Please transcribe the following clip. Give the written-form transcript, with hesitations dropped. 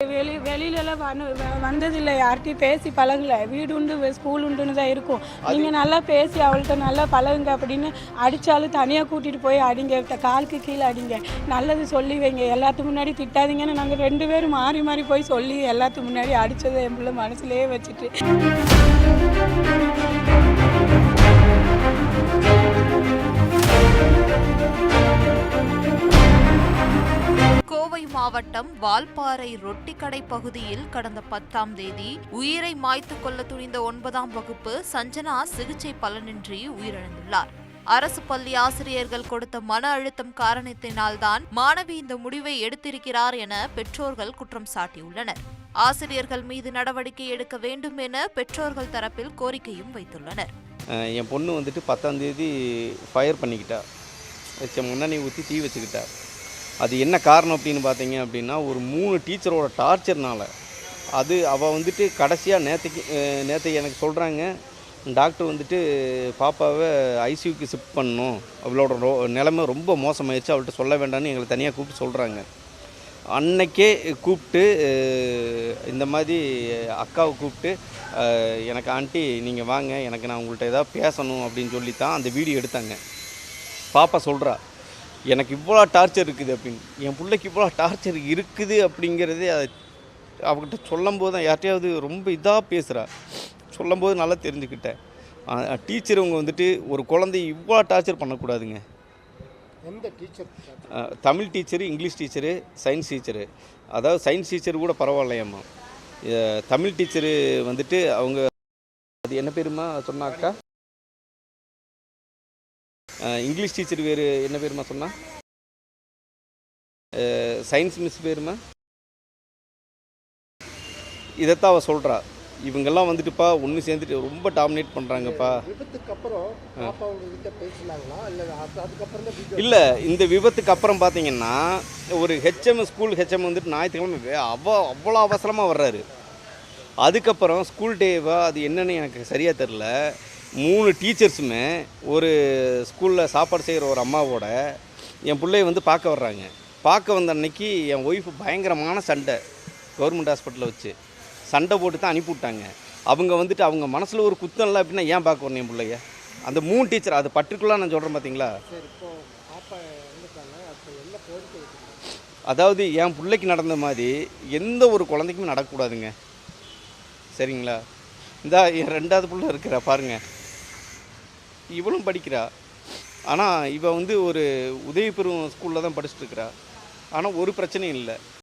வெளியிலலாம் வந்ததில்லை, யார்கிட்டையும் பேசி பழகல. வீடு உண்டு ஸ்கூல் உண்டுன்னு தான் இருக்கும். நீங்கள் நல்லா பேசி அவள்கிட்ட நல்லா பழகுங்க அப்படின்னு அடித்தாலும் தனியாக கூட்டிகிட்டு போய் அடிங்க, காலுக்கு கீழே அடிங்க, நல்லது சொல்லி வைங்க, எல்லாத்துக்கு முன்னாடி திட்டாதீங்கன்னு நாங்கள் 2 பேரும் மாறி மாறி போய் சொல்லி எல்லாத்துக்கு முன்னாடி அடித்ததை என் பிள்ளை மனசுலேயே வச்சுட்டு. கோவை மாவட்டம் வால்பாறை ரொட்டிக்கடை பகுதியில் கடந்த 10ஆம் தேதி உயிரை மாய்த்துக் கொள்ள துணிந்த 9ஆம் வகுப்பு சஞ்சனா சிகிச்சை பலனின்றி உயிரிழந்துள்ளார். அரசு பள்ளி ஆசிரியர்கள் கொடுத்த மன அழுத்தம் காரணத்தினால்தான் மாணவி இந்த முடிவை எடுத்திருக்கிறார் என பெற்றோர்கள் குற்றம் சாட்டியுள்ளனர். ஆசிரியர்கள் மீது நடவடிக்கை எடுக்க வேண்டும் என பெற்றோர்கள் தரப்பில் கோரிக்கையும் வைத்துள்ளனர். என் பொண்ணு வந்துட்டு 10ஆம் தேதி ஃபயர் பண்ணிக்கிட்டா, மண்ணெண்ணெய் ஊற்றி தீ வச்சுக்கிட்டா. அது என்ன காரணம் அப்படின்னு பார்த்தீங்க அப்படின்னா, ஒரு 3 டீச்சரோட டார்ச்சர்னால். அது அவள் வந்துட்டு கடைசியாக நேற்று எனக்கு சொல்கிறாங்க, டாக்டர் வந்துட்டு பாப்பாவை ஐசியூக்கு ஷிஃப்ட் பண்ணணும், அவளோட நிலைமை ரொம்ப மோசமாயிடுச்சு, அவள்கிட்ட சொல்ல வேண்டாம்னு எங்களை தனியாக கூப்பிட்டு சொல்கிறாங்க. அன்னைக்கே கூப்பிட்டு இந்த மாதிரி அக்காவை கூப்பிட்டு, எனக்கு ஆண்டி நீங்கள் வாங்க, எனக்கு நான் உங்கள்கிட்ட ஏதாவது பேசணும் அப்படின்னு சொல்லி தான் அந்த வீடியோ எடுத்தாங்க. பாப்பா சொல்கிறா, எனக்கு இவ்வளோ டார்ச்சர் இருக்குது அப்படின்னு. என் பிள்ளைக்கு இவ்வளோ டார்ச்சர் இருக்குது அப்படிங்கிறதே அவகிட்ட சொல்லும்போது தான், யார்ட்டையாவது ரொம்ப இதாக பேசுகிறா, சொல்லும்போது நல்லா தெரிஞ்சுக்கிட்டேன். டீச்சர் அவங்க வந்துட்டு ஒரு குழந்தை இவ்வளோ டார்ச்சர் பண்ணக்கூடாதுங்க. எந்த teacher? Tamil teacher, English teacher, science teacher. அதாவது சயின்ஸ் டீச்சர் கூட பரவாயில்லையம்மா. தமிழ் டீச்சரு வந்துட்டு அவங்க அது என்ன பேருமா சொன்னாக்கா, இங்கிலீஷ் டீச்சர் வேறு என்ன பேருமா சொன்னா, சயின்ஸ் மிஸ் பேருமா, இதைத்தான் அவள் சொல்கிறா. இவங்கெல்லாம் வந்துட்டுப்பா ஒன்று சேர்ந்துட்டு ரொம்ப டாமினேட் பண்ணுறாங்கப்பா. விபத்துக்கு அப்புறம் இல்லை, இந்த விபத்துக்கு அப்புறம் பார்த்தீங்கன்னா ஒரு ஸ்கூல் ஹெச்எம் வந்துட்டு ஞாயிற்றுக்கிழமை அவ்வளோ அவசரமாக வர்றாரு. அதுக்கப்புறம் ஸ்கூல் டேவா அது என்னன்னு எனக்கு சரியாக தெரில. 3 டீச்சர்ஸுமே ஒரு ஸ்கூலில் சாப்பாடு செய்கிற ஒரு அம்மாவோட என் பிள்ளைய வந்து பார்க்க வர்றாங்க. பார்க்க வந்த அன்னைக்கு என் ஒய்ஃபு பயங்கரமான சண்டை, கவர்மெண்ட் ஹாஸ்பிட்டலில் வச்சு சண்டை போட்டு தான் அனுப்பிவிட்டாங்க. அவங்க வந்துட்டு அவங்க மனசில் ஒரு குத்தம் இல்லை அப்படின்னா ஏன் பார்க்க வரணும் என் பிள்ளைய? அந்த 3 டீச்சர், அது பர்டிகுலராக நான் சொல்கிறேன் பார்த்தீங்களா. அதாவது என் பிள்ளைக்கு நடந்த மாதிரி எந்த ஒரு குழந்தைக்குமே நடக்கக்கூடாதுங்க, சரிங்களா? இந்த என் 2வது பிள்ளை இருக்கிறா பாருங்கள், இவளும் படிக்கிறா. ஆனால் இவள் வந்து ஒரு உதவி பெறும் ஸ்கூலில் தான் படிச்சுட்டு இருக்கிறா. ஆனால் ஒரு பிரச்சனையும் இல்லை.